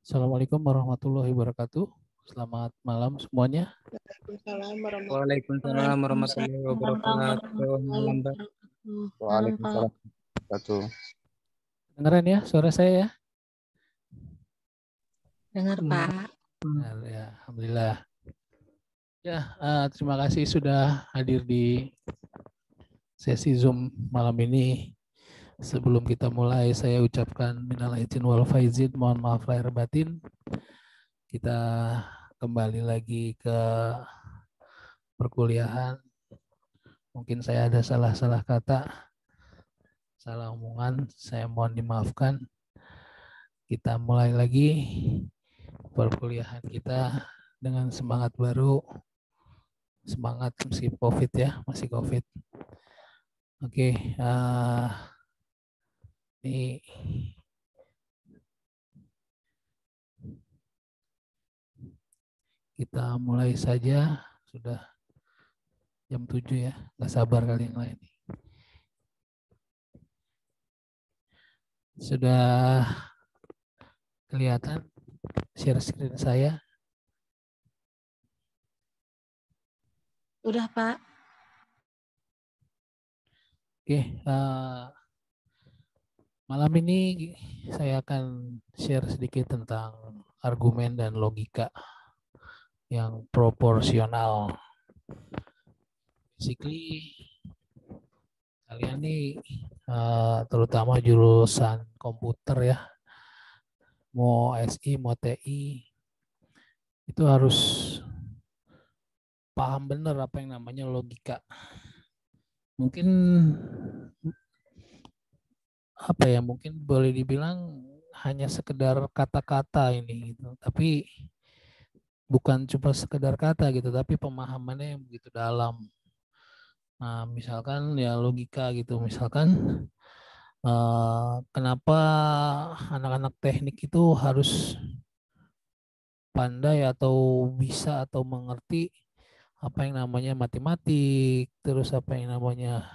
Assalamualaikum warahmatullahi wabarakatuh. Selamat malam semuanya. Waalaikumsalam warahmatullahi wabarakatuh. Malam, Mbak. Waalaikumsalam warahmatullahi wabarakatuh. Dengaran ya suara saya ya? Dengar, Pak. Benar, ya, alhamdulillah. Ya, terima kasih sudah hadir di sesi Zoom malam ini. Sebelum kita mulai, saya ucapkan minal aidin wal faizin, mohon maaf lahir batin. Kita kembali lagi ke perkuliahan. Mungkin saya ada salah-salah kata, salah omongan, saya mohon dimaafkan. Kita mulai lagi perkuliahan kita dengan semangat baru, Semangat meski COVID ya, masih COVID. Oke, ini kita mulai saja. Sudah jam 7 ya, nggak sabar kali yang lain. Sudah kelihatan share screen saya? Udah, Pak. Oke, malam ini saya akan share sedikit tentang argumen dan logika yang proporsional. Basically, kalian nih terutama jurusan komputer ya, mau SI, mau TI, itu harus paham benar apa yang namanya logika. Mungkin apa ya, mungkin boleh dibilang hanya sekedar kata-kata ini gitu. Tapi bukan cuma sekedar kata gitu, tapi pemahamannya yang begitu dalam. Nah, misalkan ya logika gitu, misalkan kenapa anak-anak teknik itu harus pandai atau bisa atau mengerti apa yang namanya matematik, terus apa yang namanya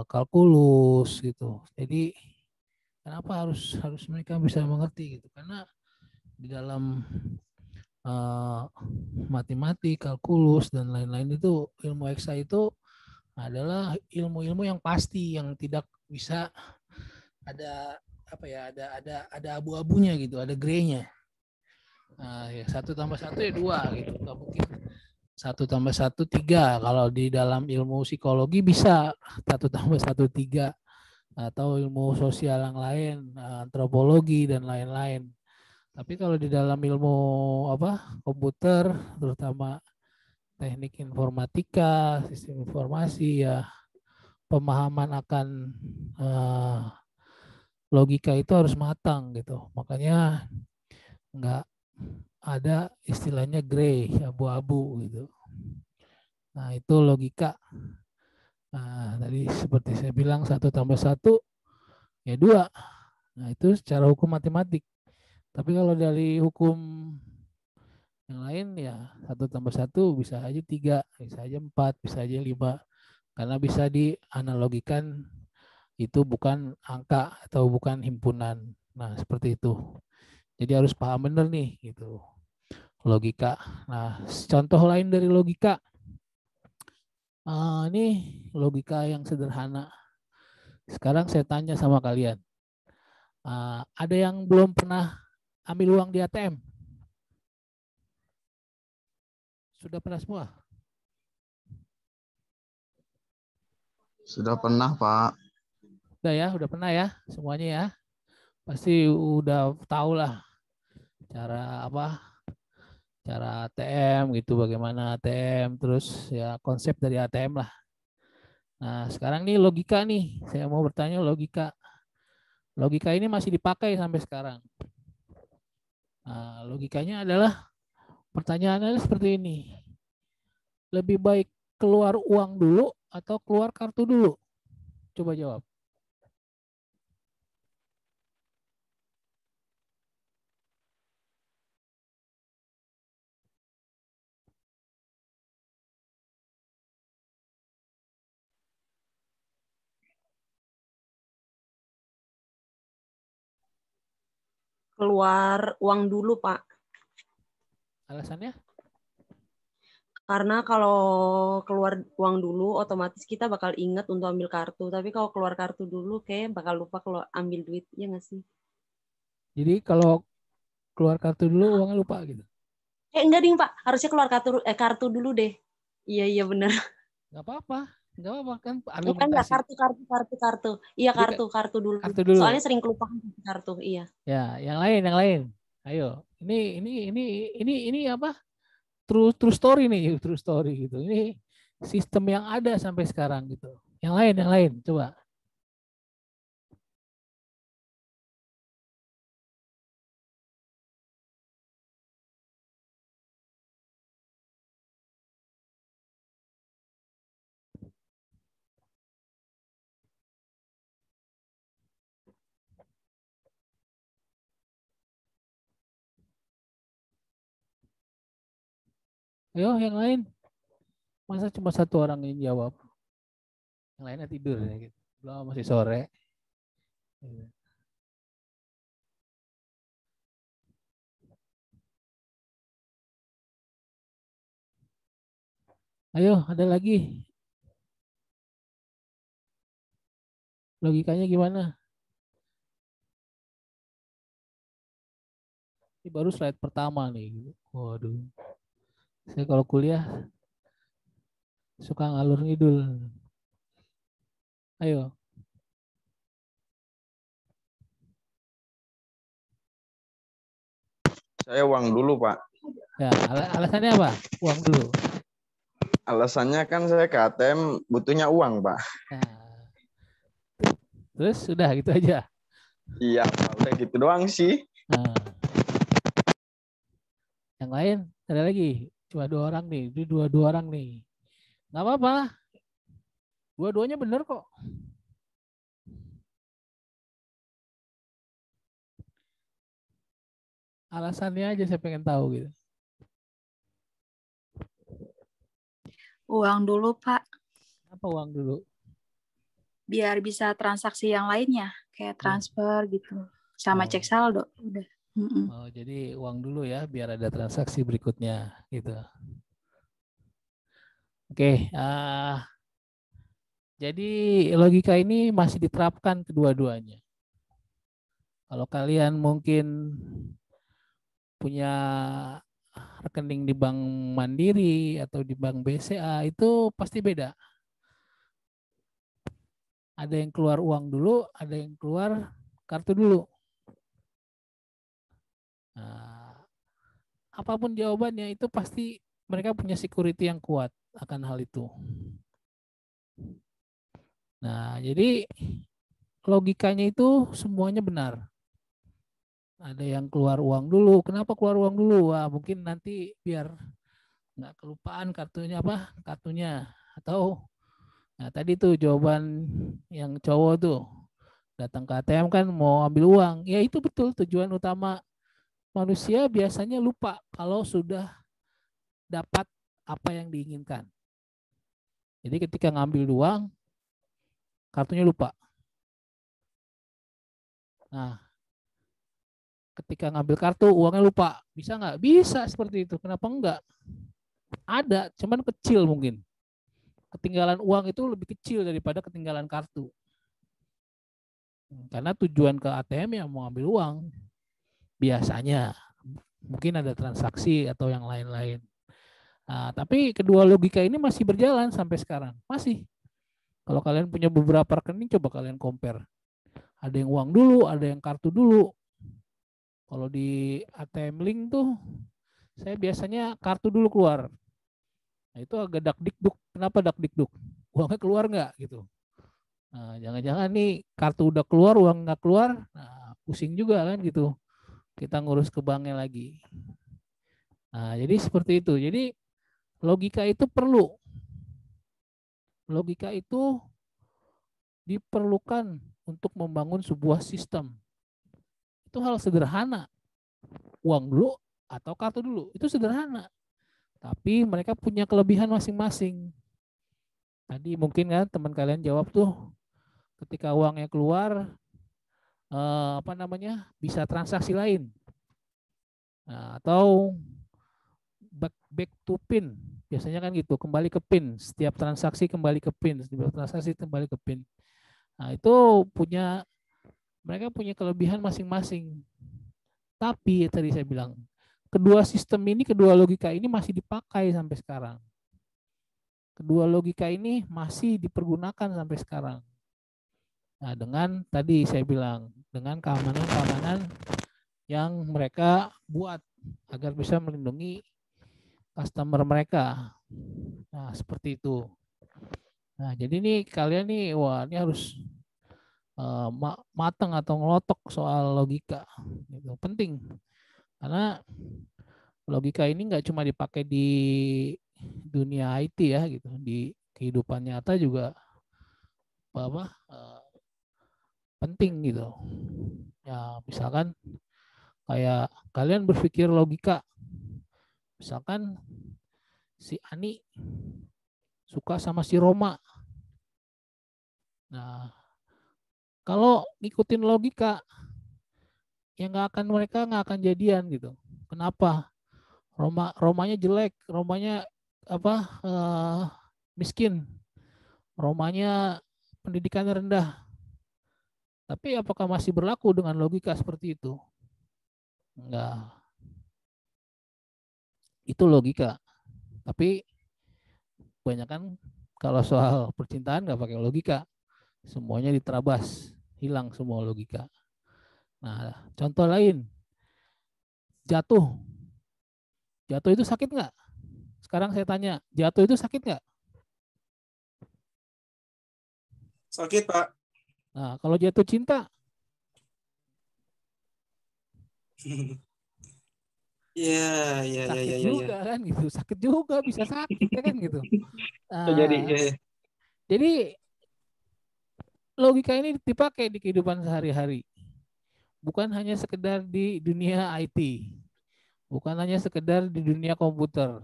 kalkulus gitu. Jadi kenapa harus mereka bisa mengerti gitu? Karena di dalam matematik, kalkulus dan lain-lain itu ilmu eksa itu adalah ilmu-ilmu yang pasti, yang tidak bisa ada apa ya, ada abu-abunya gitu, ada grey-nya. Nah, ya 1+1 ya 2 gitu. Nggak mungkin 1+1 3. Kalau di dalam ilmu psikologi bisa 1+1 3, atau ilmu sosial yang lain, antropologi dan lain-lain. Tapi kalau di dalam ilmu komputer, terutama teknik informatika, sistem informasi ya, pemahaman akan logika itu harus matang gitu. Makanya nggak ada istilahnya gray, abu-abu gitu. Nah, itu logika. Nah, tadi seperti saya bilang 1+1 ya 2. Nah, itu secara hukum matematik. Tapi kalau dari hukum yang lain ya 1+1 bisa aja 3, bisa aja 4, bisa aja 5. Karena bisa dianalogikan itu bukan angka atau bukan himpunan. Nah, seperti itu. Jadi harus paham benar nih gitu. Logika. Nah, contoh lain dari logika. Ini logika yang sederhana. Sekarang saya tanya sama kalian. Ada yang belum pernah ambil uang di ATM? Sudah pernah semua? Sudah pernah, Pak. Udah pernah ya semuanya ya. Pasti udah tahu lah cara cara ATM gitu, bagaimana ATM, terus ya konsep dari ATM lah. Nah, sekarang nih logika nih. Saya mau bertanya logika. Logika ini masih dipakai sampai sekarang. Nah, logikanya adalah pertanyaannya seperti ini. Lebih baik keluar uang dulu atau keluar kartu dulu? Coba jawab. Keluar uang dulu, Pak. Alasannya? Karena kalau keluar uang dulu, otomatis kita bakal ingat untuk ambil kartu. Tapi kalau keluar kartu dulu, kayak bakal lupa kalau ambil duit. Ya nggak sih? Jadi kalau keluar kartu dulu uangnya lupa gitu? Enggak ding, Pak. Harusnya keluar kartu dulu deh. Iya benar. Nggak apa-apa. Nggak apa-apa kan Enggak, argumentasi. kartu. Iya, Jadi kartu dulu. kartu dulu. Soalnya sering kelupaan kartu, iya. Ya, yang lain. Ayo. Ini apa? True story nih, true story gitu. Ini sistem yang ada sampai sekarang gitu. Yang lain, coba. Ayo yang lain. Masa cuma satu orang yang jawab? Yang lainnya tidur ya gitu. Belum, masih sore. Ayo, ada lagi. Logikanya gimana? Ini baru slide pertama nih. Waduh. Saya kalau kuliah suka ngalur ngidul. Ayo. Saya uang dulu, Pak. Ya, alasannya apa? Uang dulu. Alasannya kan saya ke ATM butuhnya uang, Pak. Nah, terus sudah gitu aja. Iya, Pak. Udah gitu doang sih. Nah, yang lain ada lagi. Cuma 2 orang nih. Ini dua orang nih. Nggak apa-apa. Dua-duanya bener kok. Alasannya aja saya pengen tahu gitu. Uang dulu, Pak. Apa uang dulu? Biar bisa transaksi yang lainnya, kayak transfer gitu. Sama Oh. cek saldo. Udah. Oh, jadi uang dulu ya, biar ada transaksi berikutnya gitu. Oke, jadi logika ini masih diterapkan kedua-duanya. Kalau kalian mungkin punya rekening di Bank Mandiri atau di Bank BCA itu pasti beda. Ada yang keluar uang dulu, ada yang keluar kartu dulu. Nah, apapun jawabannya itu pasti mereka punya security yang kuat akan hal itu. Nah, jadi logikanya itu semuanya benar. Ada yang keluar uang dulu. Kenapa keluar uang dulu? Wah, mungkin nanti biar nggak kelupaan kartunya. Atau nah tadi tuh jawaban yang cowok tuh datang ke ATM kan mau ambil uang. Ya itu betul tujuan utama manusia biasanya lupa kalau sudah dapat apa yang diinginkan. Jadi ketika ngambil uang, kartunya lupa. Nah, ketika ngambil kartu, uangnya lupa. Bisa nggak? Bisa seperti itu. Kenapa enggak? Ada, cuman kecil mungkin. Ketinggalan uang itu lebih kecil daripada ketinggalan kartu. Karena tujuan ke ATM ya mau ambil uang. Biasanya. Mungkin ada transaksi atau yang lain-lain. Nah, tapi kedua logika ini masih berjalan sampai sekarang. Masih. Kalau kalian punya beberapa rekening, coba kalian compare. Ada yang uang dulu, ada yang kartu dulu. Kalau di ATM Link tuh, saya biasanya kartu dulu keluar. Nah, itu agak dakdikduk. Kenapa dakdikduk? Uangnya keluar nggak gitu. Nah, jangan-jangan nih kartu udah keluar, uang nggak keluar, nah, pusing juga kan gitu. Kita ngurus ke banknya lagi. Nah, jadi seperti itu. Jadi logika itu perlu. Logika itu diperlukan untuk membangun sebuah sistem. Itu hal sederhana. Uang dulu atau kartu dulu. Itu sederhana. Tapi mereka punya kelebihan masing-masing. Tadi mungkin kan teman kalian jawab tuh ketika uangnya keluar bisa transaksi lain. Nah, atau back to PIN. Biasanya kan gitu, kembali ke PIN. Setiap transaksi kembali ke PIN, setiap transaksi kembali ke PIN. Nah, itu mereka punya kelebihan masing-masing. Tapi tadi saya bilang, kedua logika ini masih dipakai sampai sekarang. Kedua logika ini masih dipergunakan sampai sekarang. Nah, dengan tadi saya bilang, dengan keamanan-keamanan yang mereka buat agar bisa melindungi customer mereka. Nah, seperti itu. Nah, jadi nih kalian nih, wah ini harus matang atau ngelotok soal logika. Itu penting. Karena logika ini nggak cuma dipakai di dunia IT ya gitu, di kehidupan nyata juga penting gitu. Ya, misalkan kayak kalian berpikir logika. Misalkan si Ani suka sama si Roma. Nah, kalau ngikutin logika, ya mereka nggak akan jadian gitu. Kenapa? Romanya jelek, Romanya miskin, Romanya pendidikannya rendah. Tapi apakah masih berlaku dengan logika seperti itu? Enggak. Itu logika. Tapi kebanyakan kalau soal percintaan nggak pakai logika. Semuanya diterabas, hilang semua logika. Nah, contoh lain, jatuh. Jatuh itu sakit nggak? Sekarang saya tanya, jatuh itu sakit nggak? Sakit, Pak. Nah, kalau jatuh cinta, sakit juga kan gitu. Sakit juga, bisa sakit ya kan gitu. Jadi logika ini dipakai di kehidupan sehari-hari. Bukan hanya sekedar di dunia IT. Bukan hanya sekedar di dunia komputer.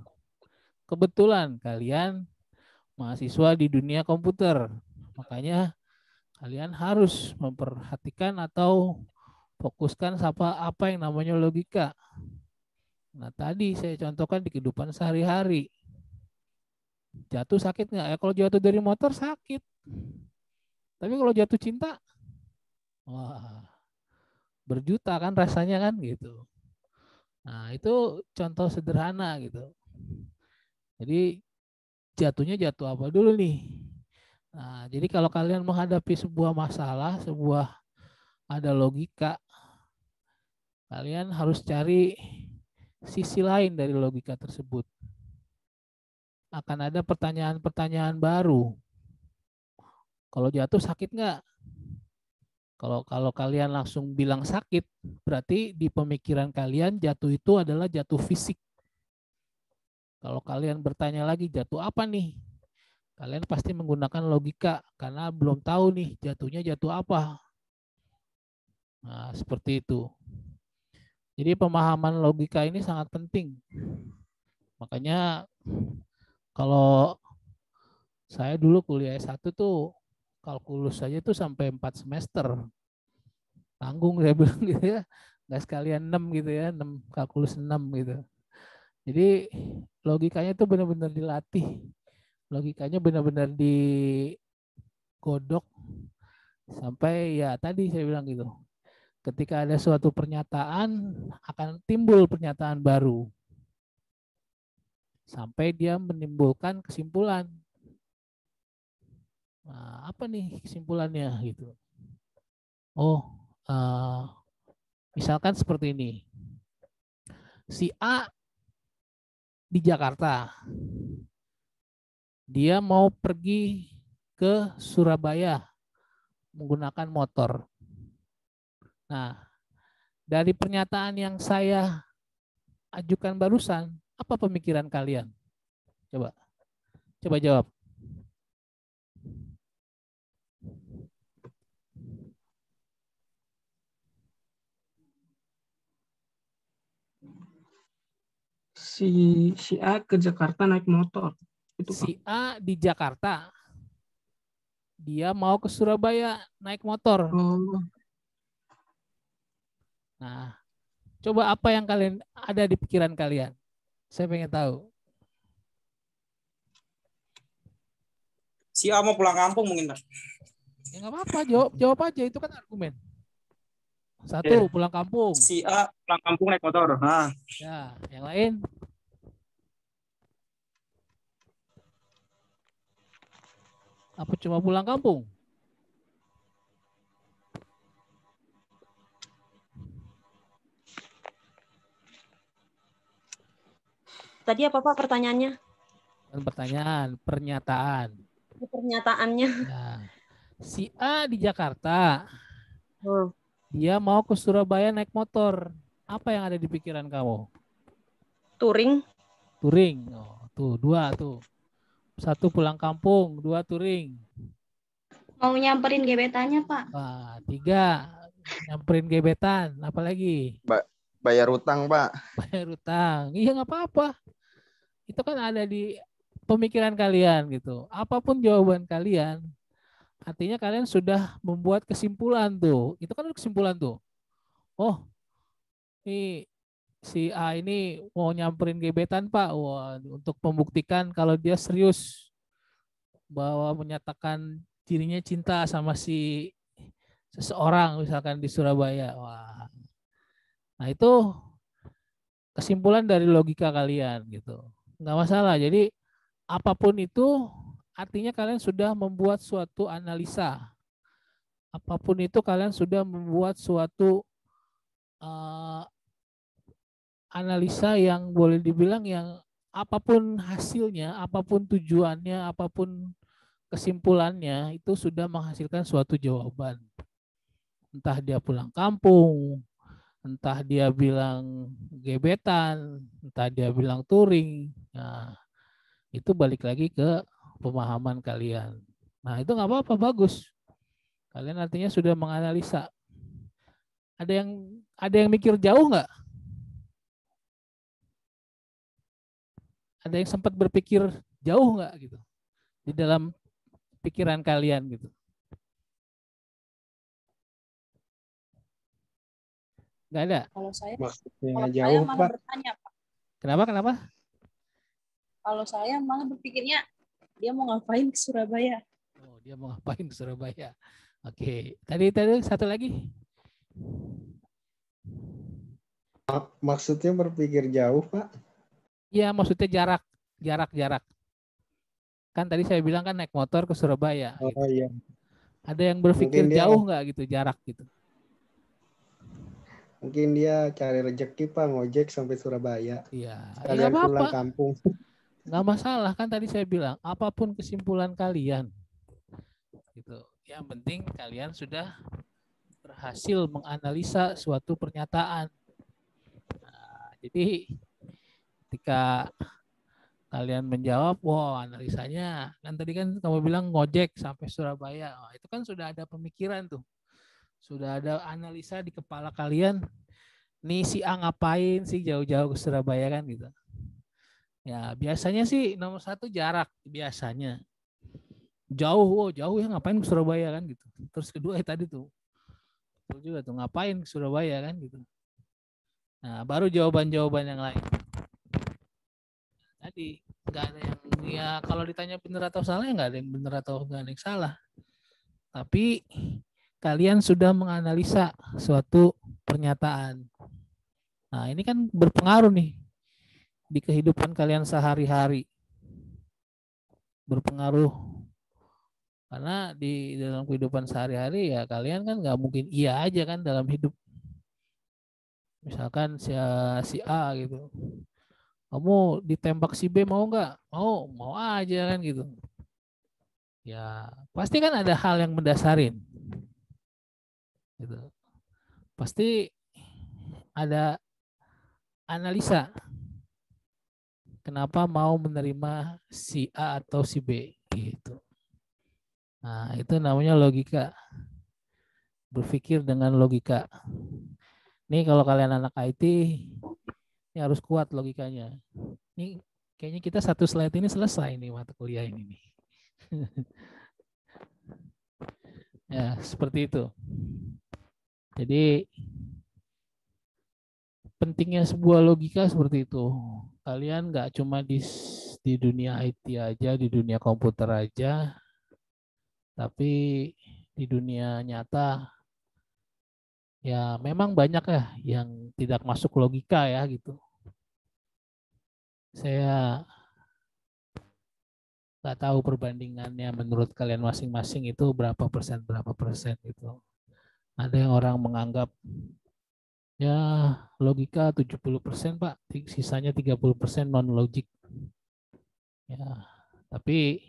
Kebetulan kalian mahasiswa di dunia komputer. Makanya kalian harus memperhatikan atau fokuskan apa yang namanya logika. Nah, tadi saya contohkan di kehidupan sehari-hari. Jatuh sakit nggak? Ya, kalau jatuh dari motor sakit. Tapi kalau jatuh cinta, wah, berjuta kan rasanya kan gitu. Nah, itu contoh sederhana gitu. Jadi jatuhnya jatuh apa dulu nih? Nah, jadi kalau kalian menghadapi sebuah masalah, ada logika, kalian harus cari sisi lain dari logika tersebut. Akan ada pertanyaan-pertanyaan baru. Kalau jatuh sakit nggak? Kalau kalian langsung bilang sakit, berarti di pemikiran kalian jatuh itu adalah jatuh fisik. Kalau kalian bertanya lagi jatuh apa nih? Kalian pasti menggunakan logika karena belum tahu nih jatuhnya jatuh apa. Nah, seperti itu. Jadi pemahaman logika ini sangat penting. Makanya kalau saya dulu kuliah S1 tuh kalkulus saja tuh sampai 4 semester. Tanggung saya bilang gitu ya. Nggak sekalian 6 gitu ya, 6 kalkulus 6 gitu. Jadi logikanya tuh benar-benar dilatih. Logikanya benar-benar digodok sampai ya tadi saya bilang gitu. Ketika ada suatu pernyataan akan timbul pernyataan baru. Sampai dia menimbulkan kesimpulan. Nah, apa nih kesimpulannya gitu? Oh, misalkan seperti ini. Si A di Jakarta. Dia mau pergi ke Surabaya menggunakan motor. Nah, dari pernyataan yang saya ajukan barusan, apa pemikiran kalian? Coba jawab. Si A ke Jakarta naik motor. Itu, Pak. Si A di Jakarta, dia mau ke Surabaya naik motor. Oh. Nah, coba apa yang kalian ada di pikiran kalian? Saya pengen tahu. Si A mau pulang kampung mungkin, Pak. Ya nggak apa-apa, jawab aja, itu kan argumen. Satu, pulang kampung. Si A pulang kampung naik motor. Nah. Ya, yang lain? Apa cuma pulang kampung? Tadi apa Pak pertanyaannya? Pertanyaan, pernyataan. Pernyataannya. Nah, si A di Jakarta, dia mau ke Surabaya naik motor. Apa yang ada di pikiran kamu? Touring. Oh, tuh 2 tuh. 1 pulang kampung, 2 touring. Mau nyamperin gebetannya, Pak. Wah, 3 nyamperin gebetan. Apa lagi? Bayar utang, Pak. Bayar utang. Iya nggak apa-apa. itu kan ada di pemikiran kalian gitu. Apapun jawaban kalian, artinya kalian sudah membuat kesimpulan tuh. Itu kan kesimpulan tuh. Oh, ini si A ini mau nyamperin gebetan Pak. Wah, untuk membuktikan kalau dia serius bahwa menyatakan dirinya cinta sama si seseorang misalkan di Surabaya. Wah. Nah, itu kesimpulan dari logika kalian gitu. Nggak masalah. Jadi apapun itu artinya kalian sudah membuat suatu analisa. Apapun itu kalian sudah membuat suatu analisa yang boleh dibilang yang apapun hasilnya, apapun tujuannya, apapun kesimpulannya itu sudah menghasilkan suatu jawaban. Entah dia pulang kampung, entah dia bilang gebetan, entah dia bilang touring. Nah, itu balik lagi ke pemahaman kalian. Nah, itu nggak apa-apa, bagus. Kalian artinya sudah menganalisa. Ada yang mikir jauh nggak? Ada yang sempat berpikir jauh nggak gitu di dalam pikiran kalian gitu? Nggak ada. Kalau saya, Maksudnya jauh, malah Pak. bertanya, Pak. Kenapa? Kalau saya malah berpikirnya dia mau ngapain ke Surabaya. Oh, dia mau ngapain ke Surabaya? Oke. Tadi satu lagi. Maksudnya berpikir jauh, Pak? Iya, maksudnya jarak. Kan tadi saya bilang kan naik motor ke Surabaya. Oh Gitu. iya. Ada yang berpikir Mungkin dia- jauh nggak gitu, jarak gitu? Mungkin dia cari rezeki, Pak, ngojek sampai Surabaya. Iya. Kalian nggak pulang apa-apa. kampung. Nggak masalah, kan tadi saya bilang apapun kesimpulan kalian gitu. Yang penting kalian sudah berhasil menganalisa suatu pernyataan. Nah, jadi ketika kalian menjawab, wah analisanya kan tadi kan kamu bilang ngojek sampai Surabaya. Wah, itu kan sudah ada pemikiran tuh. Sudah ada analisa di kepala kalian. Nih si A ngapain sih jauh-jauh ke Surabaya kan gitu. Ya biasanya sih nomor satu jarak biasanya. Jauh ya ngapain ke Surabaya kan gitu. Terus kedua tadi tuh. Terus juga tuh ngapain ke Surabaya kan gitu. Nah baru jawaban-jawaban yang lain. Tadi nggak ada yang ya kalau ditanya benar atau salah ya nggak ada yang benar atau nggak ada yang salah. Tapi kalian sudah menganalisa suatu pernyataan. Nah ini kan berpengaruh nih di kehidupan kalian sehari-hari. Berpengaruh karena di dalam kehidupan sehari-hari ya kalian kan nggak mungkin iya aja kan dalam hidup. Misalkan si A gitu. Kamu ditembak si B mau nggak? Mau aja kan gitu. Ya pasti kan ada hal yang mendasarin. Gitu. Pasti ada analisa. Kenapa mau menerima si A atau si B gitu. Nah, itu namanya logika. Berpikir dengan logika. Nih kalau kalian anak IT, ini harus kuat logikanya. Ini kayaknya kita satu slide ini selesai nih mata kuliah ini nih. Ya, seperti itu. Jadi pentingnya sebuah logika seperti itu. Kalian nggak cuma di dunia IT aja, di dunia komputer aja, tapi di dunia nyata ya memang banyak ya yang tidak masuk logika ya gitu. Saya nggak tahu perbandingannya menurut kalian masing-masing itu berapa persen gitu. Ada yang orang menganggap ya logika 70% Pak, sisanya 30% non logik. Ya, tapi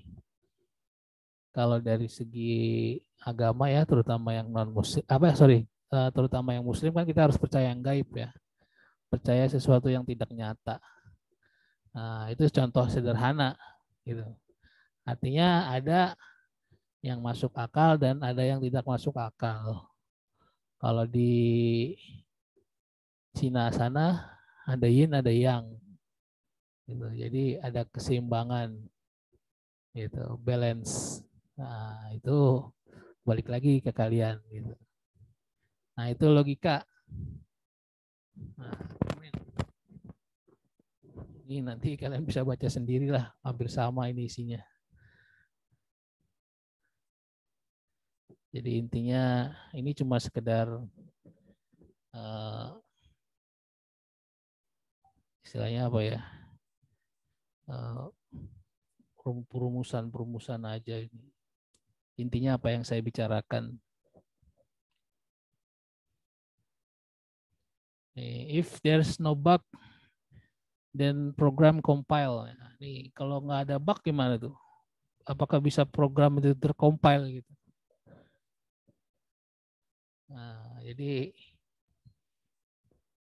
kalau dari segi agama ya terutama yang non muslim terutama yang muslim kan kita harus percaya yang gaib ya. Percaya sesuatu yang tidak nyata. Nah, itu contoh sederhana gitu. Artinya ada yang masuk akal dan ada yang tidak masuk akal. Kalau di Cina sana ada yin ada yang Gitu. Jadi ada keseimbangan, gitu, balance. Nah, itu balik lagi ke kalian. Gitu. Nah, itu logika. Nah, ini nanti kalian bisa baca sendirilah, hampir sama ini isinya. Jadi intinya ini cuma sekedar istilahnya apa ya, perumusan aja ini. Intinya apa yang saya bicarakan. If there's no bug, then program compile. Nah, nih kalau nggak ada bug gimana tuh? Apakah bisa program itu tercompile gitu? Nah, jadi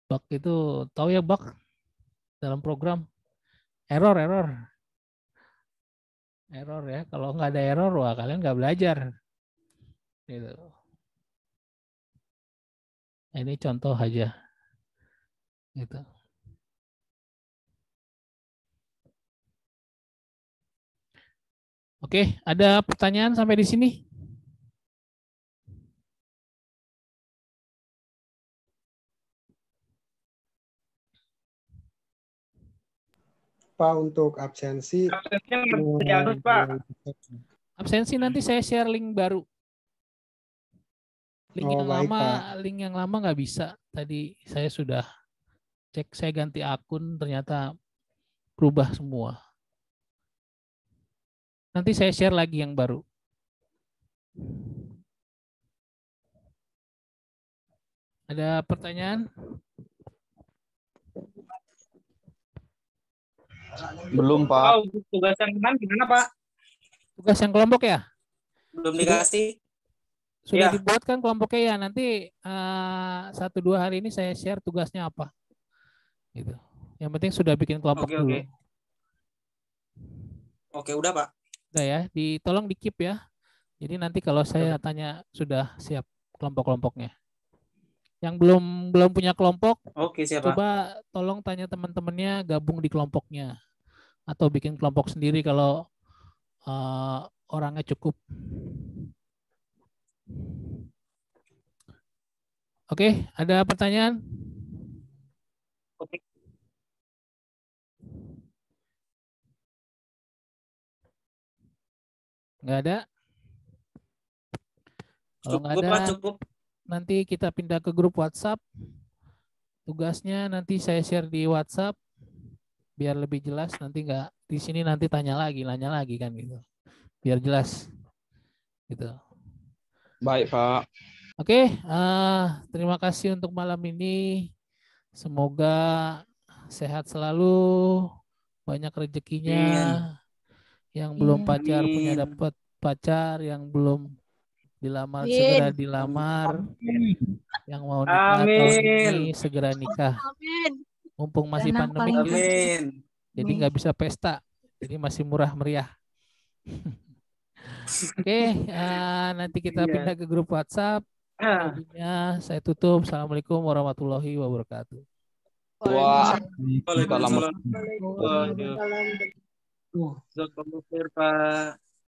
bug itu, tahu ya bug dalam program? Error ya. Kalau nggak ada error, wah kalian nggak belajar. Gitu. Nah, ini contoh aja. Gitu. Oke, ada pertanyaan sampai di sini? Pak, untuk absensi. Absensi nanti saya share link baru. Link Oh, yang baik, lama, Pak. link yang lama nggak bisa. Tadi saya sudah cek, saya ganti akun, ternyata berubah semua. Nanti saya share lagi yang baru. Ada pertanyaan? Belum, Pak. Tugas yang kemarin gimana, Pak? Tugas yang kelompok ya? Belum dikasih. Sudah Ya. dibuat kan kelompoknya ya? Nanti 1-2 hari ini saya share tugasnya apa. Gitu. Yang penting sudah bikin kelompok dulu. Oke, udah, Pak. Udah ya, tolong di-keep ya. Jadi nanti kalau saya tanya sudah siap kelompok-kelompoknya. Yang belum punya kelompok, Oke, siap, Pak. coba tolong tanya teman-temannya gabung di kelompoknya. Atau bikin kelompok sendiri kalau orangnya cukup. Oke, ada pertanyaan? Oke. Nggak ada? Kalau nggak ada, Cukup. nanti kita pindah ke grup WhatsApp. Tugasnya nanti saya share di WhatsApp biar lebih jelas. Nanti nggak di sini, nanti nanya lagi kan gitu. Biar jelas. Gitu. Baik, Pak. Oke, terima kasih untuk malam ini. Semoga sehat selalu, banyak rezekinya. Yang belum pacar punya dapat pacar, yang belum dilamar segera dilamar. Yang mau nikah tahun ini segera nikah. Mumpung masih pandemi, jadi nggak bisa pesta, jadi masih murah meriah. Oke, nanti kita pindah ke grup WhatsApp. Selebihnya saya tutup. Assalamualaikum warahmatullahi wabarakatuh. Waalaikumsalam. Pak.